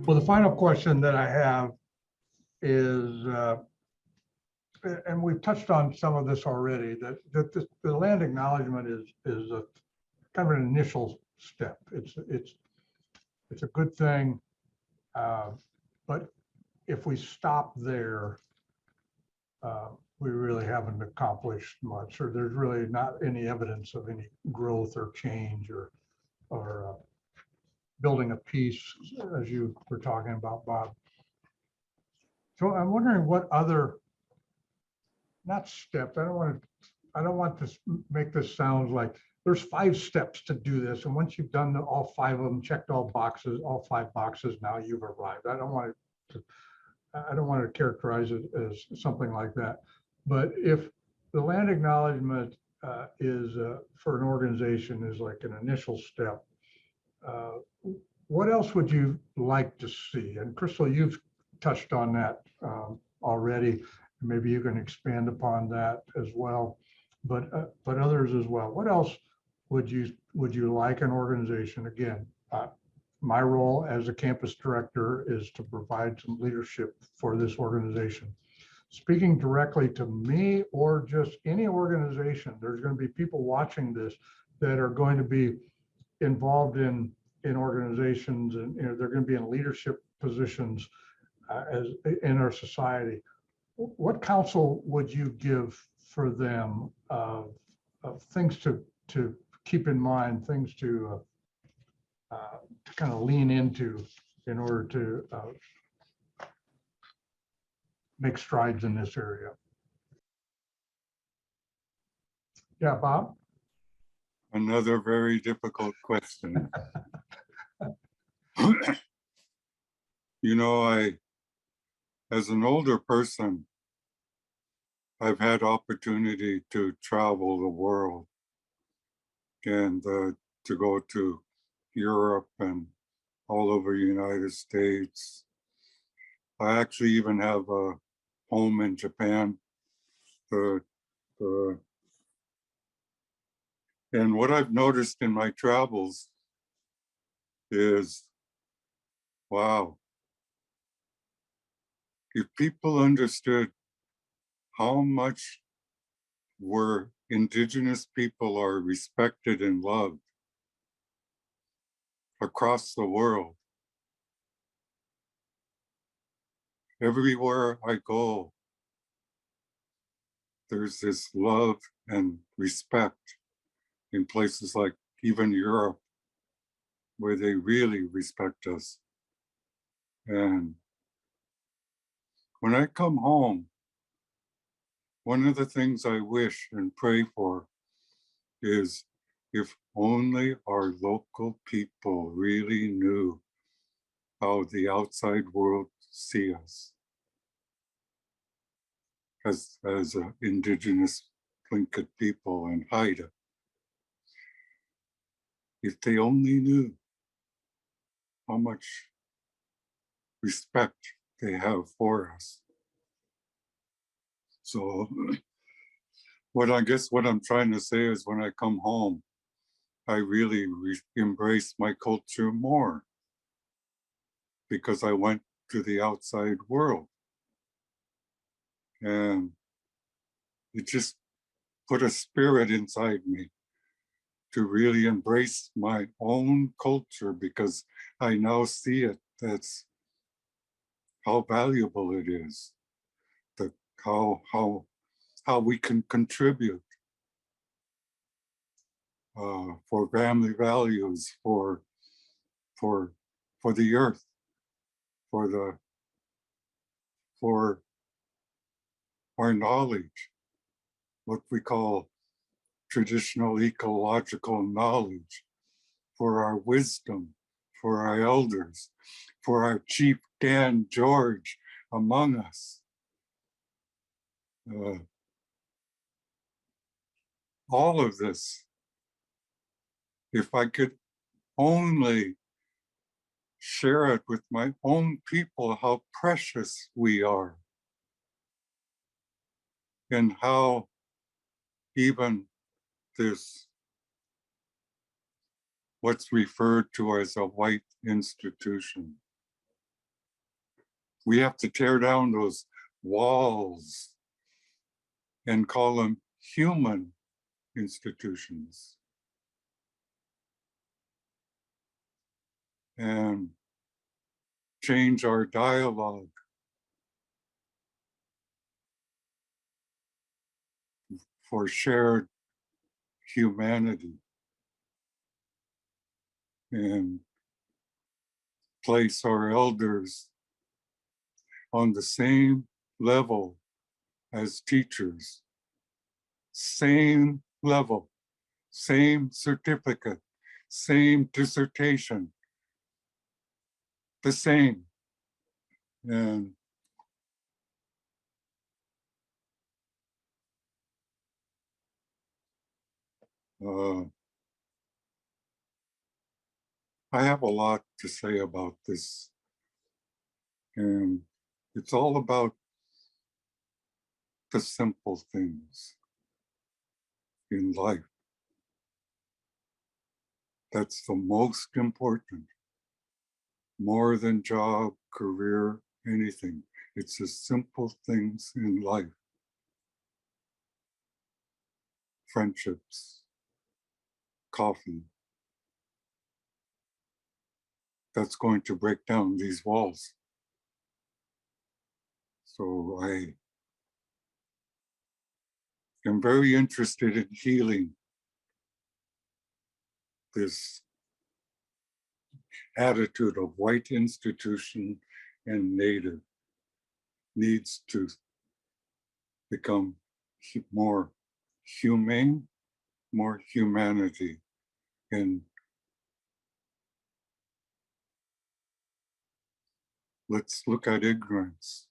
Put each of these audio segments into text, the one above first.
Well, the final question that I have is, and we've touched on some of this already, that the land acknowledgement is a kind of an initial step. It's a good thing, but if we stop there, we really haven't accomplished much, or there's really not any evidence of any growth or change or building a peace, as you were talking about, Bob. So I'm wondering what other, not steps, I don't want to make this sound like there's 5 steps to do this, and once you've done all 5 of them, checked all 5 boxes, now you've arrived. I don't want to characterize it as something like that. But if the land acknowledgement is for an organization is like an initial step, what else would you like to see? And Crystal, you've touched on that already. Maybe you can expand upon that as well, but others as well. What else would you like an organization? Again, my role as a campus director is to provide some leadership for this organization. Speaking directly to me or just any organization, there's going to be people watching this that are going to be involved in organizations, and they're going to be in leadership positions as in our society. What counsel would you give for them of things to keep in mind, things to kind of lean into in order to make strides in this area? Yeah, Bob? Another very difficult question. You know, as an older person, I've had opportunity to travel the world and to go to Europe and all over the United States. I actually even have a home in Japan. And what I've noticed in my travels is, wow, if people understood how much Indigenous people are respected and loved across the world. Everywhere I go, there's this love and respect in places like even Europe, where they really respect us. And when I come home, one of the things I wish and pray for is if only our local people really knew how the outside world see us as Indigenous Tlingit people and Haida. If they only knew how much respect they have for us. So what I'm trying to say is when I come home, I really embrace my culture more because I went to the outside world. And it just put a spirit inside me to really embrace my own culture because I now see it. That's how valuable it is, that how we can contribute for family values, for the earth, for our knowledge, what we call traditional ecological knowledge, for our wisdom, for our elders, for our chief Dan George among us. All of this, if I could only share it with my own people, how precious we are, and how even this, what's referred to as a white institution, We have to tear down those walls and call them human institutions. And change our dialogue for shared humanity and place our elders on the same level as teachers, same level, same certificate, same dissertation, the same. And I have a lot to say about this, and it's all about the simple things in life. That's the most important, more than job, career, anything. It's the simple things in life. Friendships, coffee. That's going to break down these walls. So I am very interested in healing this attitude of white institution and native needs to become more humane, more humanity. And let's look at ignorance.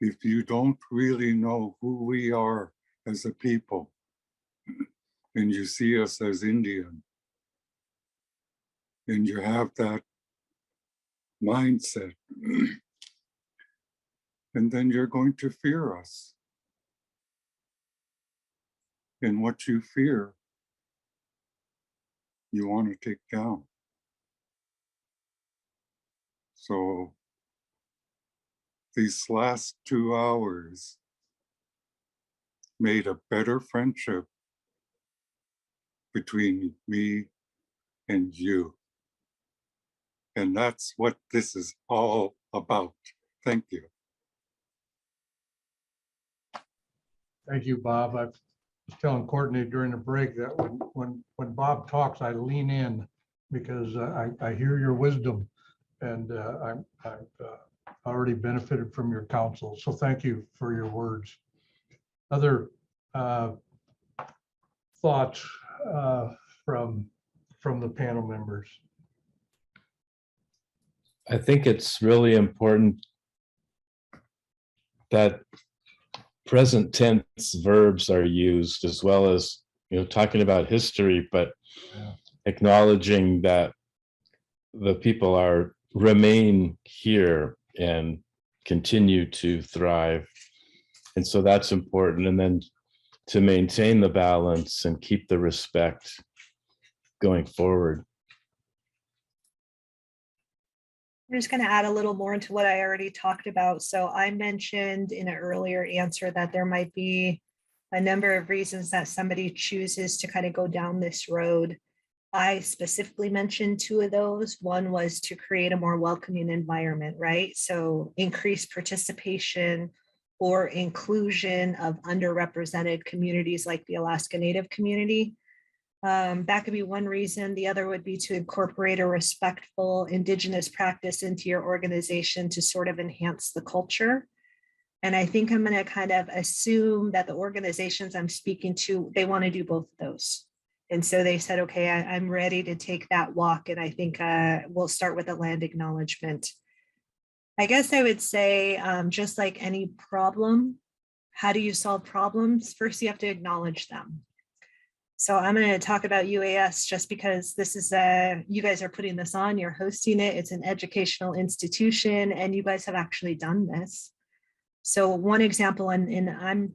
If you don't really know who we are as a people, and you see us as Indian, and you have that mindset, and then you're going to fear us. And what you fear, you want to take down. So these last 2 hours made a better friendship between me and you. And that's what this is all about. Thank you. Thank you, Bob. I was telling Courtney during the break that when Bob talks, I lean in because I hear your wisdom, and I've already benefited from your counsel. So thank you for your words. Other thoughts from the panel members? I think it's really important that present tense verbs are used, as well as, talking about history, but acknowledging that the people remain here and continue to thrive. And so that's important. And then to maintain the balance and keep the respect going forward. I'm just going to add a little more into what I already talked about. So I mentioned in an earlier answer that there might be a number of reasons that somebody chooses to kind of go down this road. I specifically mentioned 2 of those. One was to create a more welcoming environment, right? So increased participation or inclusion of underrepresented communities like the Alaska Native community. That could be one reason. The other would be to incorporate a respectful Indigenous practice into your organization to sort of enhance the culture. And I think I'm going to kind of assume that the organizations I'm speaking to, they want to do both of those. And so they said, okay, I'm ready to take that walk. And I think we'll start with a land acknowledgement. I guess I would say, just like any problem, how do you solve problems? First, you have to acknowledge them. So I'm going to talk about UAS just because this is you guys are putting this on, you're hosting it. It's an educational institution and you guys have actually done this. So one example, and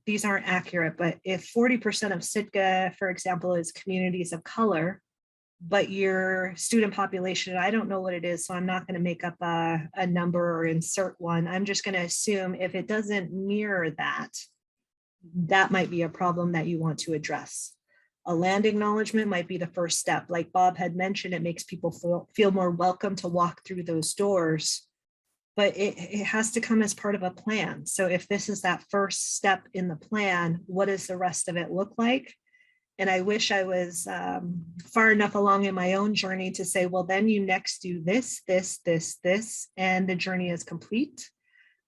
these aren't accurate, but if 40% of Sitka, for example, is communities of color, but your student population, I don't know what it is, so I'm not going to make up a number or insert one. I'm just going to assume if it doesn't mirror that, that might be a problem that you want to address. A land acknowledgement might be the first step. Like Bob had mentioned, it makes people feel more welcome to walk through those doors, but it has to come as part of a plan. So if this is that first step in the plan, what does the rest of it look like? And I wish I was far enough along in my own journey to say, well, then you next do this, and the journey is complete.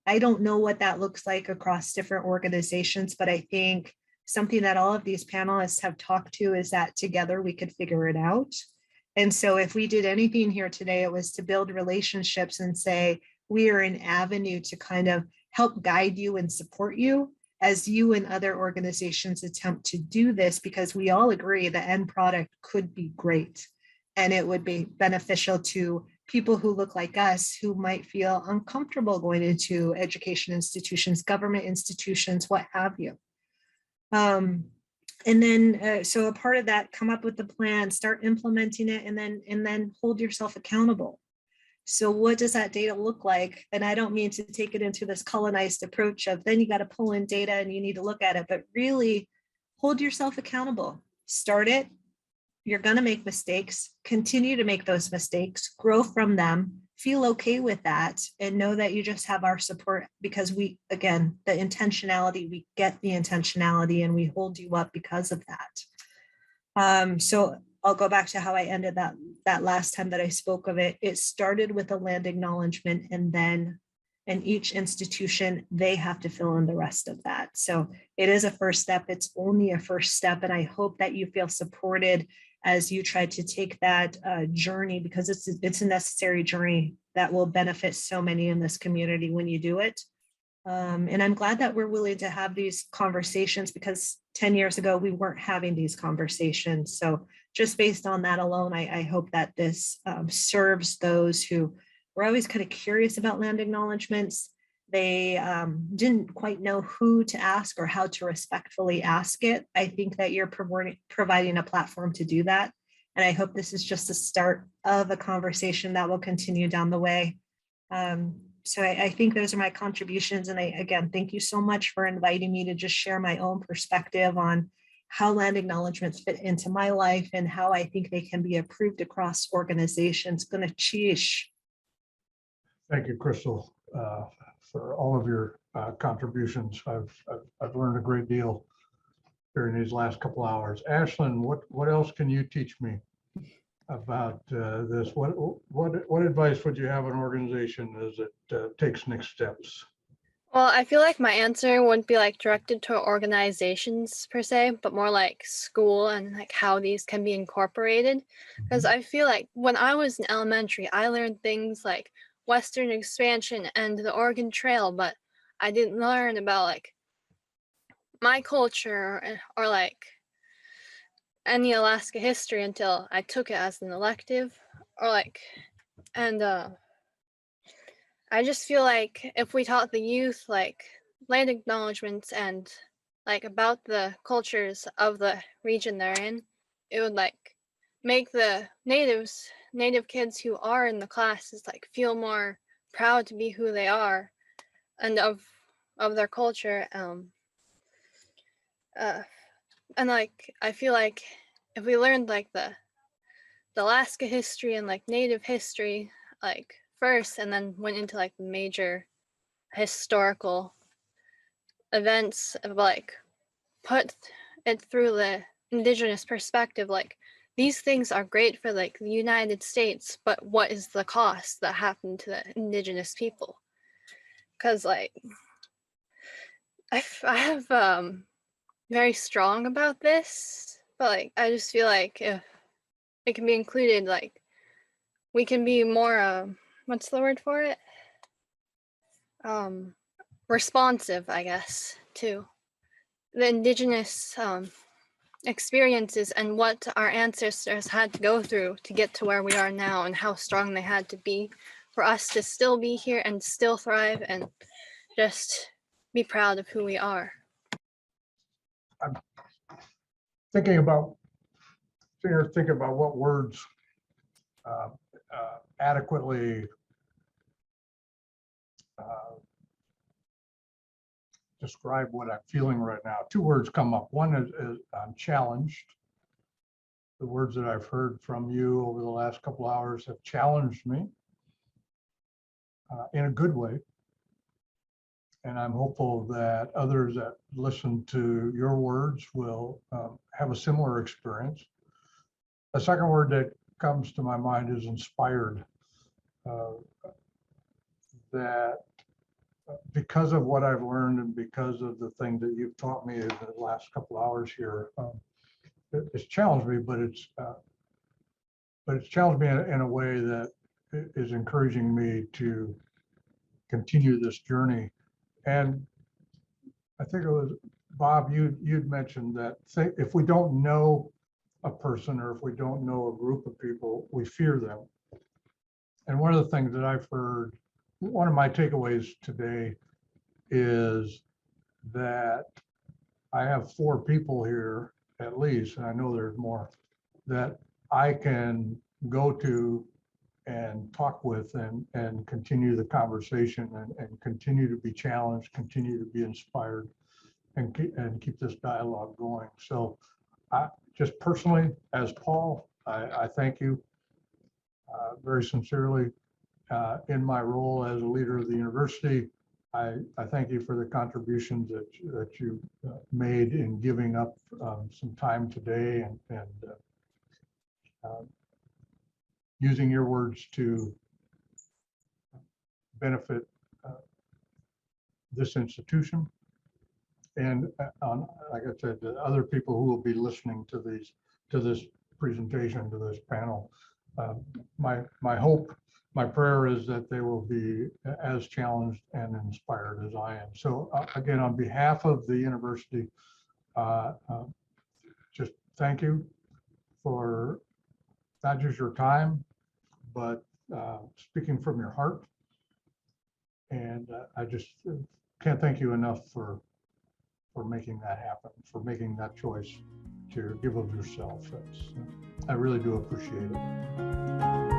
I don't know what that looks like across different organizations, but I think something that all of these panelists have talked to is that together we could figure it out. And so if we did anything here today, it was to build relationships and say, we are an avenue to kind of help guide you and support you as you and other organizations attempt to do this, because we all agree the end product could be great. And it would be beneficial to people who look like us, who might feel uncomfortable going into education institutions, government institutions, what have you. And then, so a part of that, come up with the plan, start implementing it, and then hold yourself accountable. So what does that data look like? And I don't mean to take it into this colonized approach of then you got to pull in data and you need to look at it, but really hold yourself accountable. Start it. You're going to make mistakes, continue to make those mistakes, grow from them, feel okay with that, and know that you just have our support, because we, again, the intentionality, we get the intentionality and we hold you up because of that. So I'll go back to how I ended that last time that I spoke of it. It started with a land acknowledgement, and then in each institution, they have to fill in the rest of that. So it is a first step. It's only a first step. And I hope that you feel supported as you try to take that journey, because it's a necessary journey that will benefit so many in this community when you do it. And I'm glad that we're willing to have these conversations, because 10 years ago, we weren't having these conversations. So just based on that alone, I hope that this serves those who were always kind of curious about land acknowledgements. They didn't quite know who to ask or how to respectfully ask it. I think that you're providing a platform to do that. And I hope this is just the start of a conversation that will continue down the way. So I think those are my contributions. And again, thank you so much for inviting me to just share my own perspective on how land acknowledgements fit into my life and how I think they can be approved across organizations. Cheesh. Thank you, Crystal, for all of your contributions. I've learned a great deal during these last couple hours. Ashlynn, what else can you teach me about this? What advice would you have an organization as it takes next steps? Well, I feel like my answer wouldn't be like directed to organizations per se, but more like school and like how these can be incorporated. Because I feel like when I was in elementary, I learned things like Western expansion and the Oregon Trail, but I didn't learn about like my culture or like any Alaska history until I took it as an elective, or like, and I just feel like if we taught the youth like land acknowledgements and like about the cultures of the region they're in, it would like make the native kids who are in the classes like feel more proud to be who they are and of their culture. And like I feel like if we learned like the Alaska history and like native history like first, and then went into like major historical events of like put it through the Indigenous perspective, like these things are great for like the United States, but what is the cost that happened to the Indigenous people? Because like I have very strong about this, but like I just feel like if it can be included, like we can be more what's the word for it? Responsive, I guess, to the Indigenous experiences and what our ancestors had to go through to get to where we are now, and how strong they had to be for us to still be here and still thrive and just be proud of who we are. I'm thinking about sitting here thinking about what words adequately describe what I'm feeling right now. Two words come up. One is I'm challenged. The words that I've heard from you over the last couple hours have challenged me in a good way. And I'm hopeful that others that listen to your words will have a similar experience. The second word that comes to my mind is inspired. That because of what I've learned and because of the thing that you've taught me in the last couple of hours here, it's challenged me, but it's challenged me in a way that is encouraging me to continue this journey. And I think it was Bob, you'd mentioned that if we don't know a person or if we don't know a group of people, we fear them. And one of the things that I've heard, one of my takeaways today is that I have 4 people here at least, and I know there's more, that I can go to and talk with and continue the conversation and continue to be challenged, continue to be inspired, and keep this dialogue going. So I just personally, as Paul, I thank you very sincerely. In my role as a leader of the university, I thank you for the contributions that you made in giving up some time today and using your words to benefit this institution. And like I said, the other people who will be listening to this presentation, to this panel, my hope, my prayer is that they will be as challenged and inspired as I am. So again, on behalf of the university, just thank you for not just your time, but speaking from your heart. And I just can't thank you enough for making that happen, for making that choice to give of yourself. I really do appreciate it.